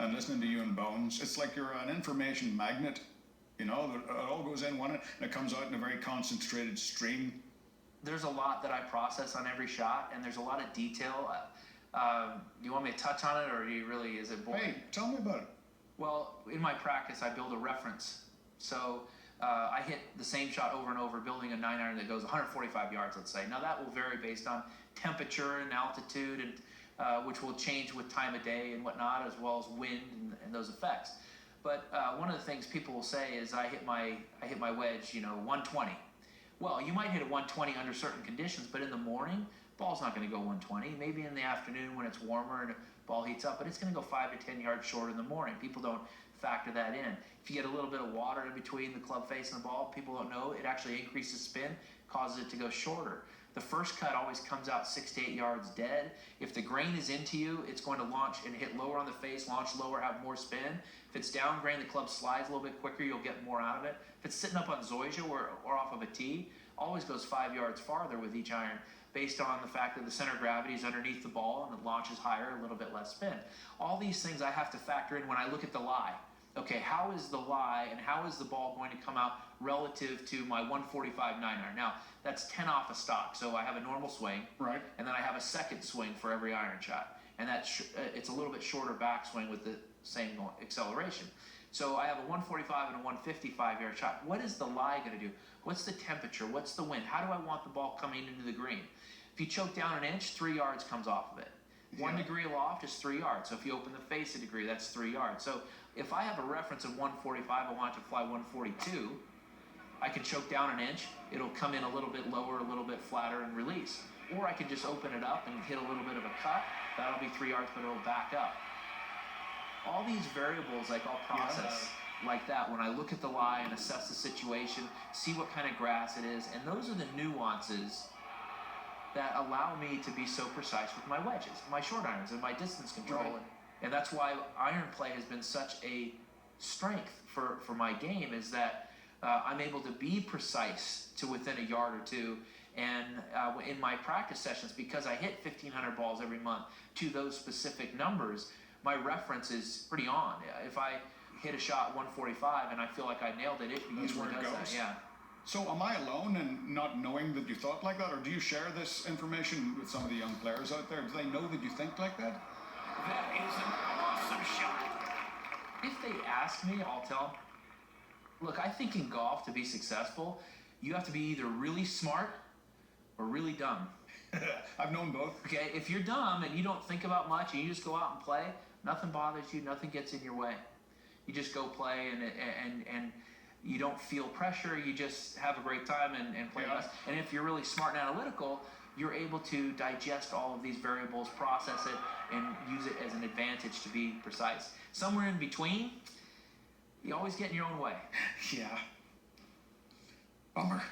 and listening to you and Bones, it's like you're an information magnet. You know, it all goes in one and it comes out in a very concentrated stream. There's a lot that I process on every shot, and there's a lot of detail. Do you want me to touch on it, or is it boring? Hey, tell me about it. Well, in my practice, I build a reference. So I hit the same shot over and over, building a 9-iron that goes 145 yards, let's say. Now that will vary based on temperature and altitude, and which will change with time of day and whatnot, as well as wind and those effects. But one of the things people will say is I hit my wedge, 120. Well, you might hit a 120 under certain conditions, but in the morning, ball's not going to go 120. Maybe in the afternoon when it's warmer and the ball heats up, but it's going to go 5 to 10 yards short in the morning. People don't factor that in. If you get a little bit of water in between the club face and the ball, people don't know it actually increases spin, causes it to go shorter. The first cut always comes out 6 to 8 yards dead. If the grain is into you, it's going to launch and hit lower on the face, launch lower, have more spin. If it's down grain, the club slides a little bit quicker, you'll get more out of it. If it's sitting up on zoysia or off of a tee, always goes 5 yards farther with each iron, based on the fact that the center of gravity is underneath the ball and it launches higher, a little bit less spin. All these things I have to factor in when I look at the lie. Okay, how is the lie and how is the ball going to come out relative to my 145 9-iron? Now, that's 10 off a stock, so I have a normal swing, right, and then I have a second swing for every iron shot, and it's a little bit shorter backswing with the same acceleration. So I have a 145 and a 155 yard shot. What is the lie going to do? What's the temperature? What's the wind? How do I want the ball coming into the green? If you choke down an inch, 3 yards comes off of it. 1 degree aloft is 3 yards. So if you open the face a degree, that's 3 yards. So if I have a reference of 145, I want it to fly 142, I can choke down an inch. It'll come in a little bit lower, a little bit flatter, and release. Or I can just open it up and hit a little bit of a cut. That'll be 3 yards, but it'll back up. All these variables, like I'll process like that when I look at the lie and assess the situation, see what kind of grass it is, and those are the nuances that allow me to be so precise with my wedges, my short irons, and my distance control. Right. And that's why iron play has been such a strength for my game, is that I'm able to be precise to within a yard or two. And in my practice sessions, because I hit 1,500 balls every month to those specific numbers, my reference is pretty on. If I hit a shot 145 and I feel like I nailed it, it usually does that. Yeah. So am I alone in not knowing that you thought like that, or do you share this information with some of the young players out there? Do they know that you think like that? That is an awesome shot. If they ask me, I'll tell them, look, I think in golf, to be successful, you have to be either really smart or really dumb. I've known both. Okay, if you're dumb and you don't think about much and you just go out and play, nothing bothers you, nothing gets in your way. You just go play and you don't feel pressure, you just have a great time and play best. And if you're really smart and analytical, you're able to digest all of these variables, process it, and use it as an advantage to be precise. Somewhere in between, you always get in your own way. Yeah. Bummer.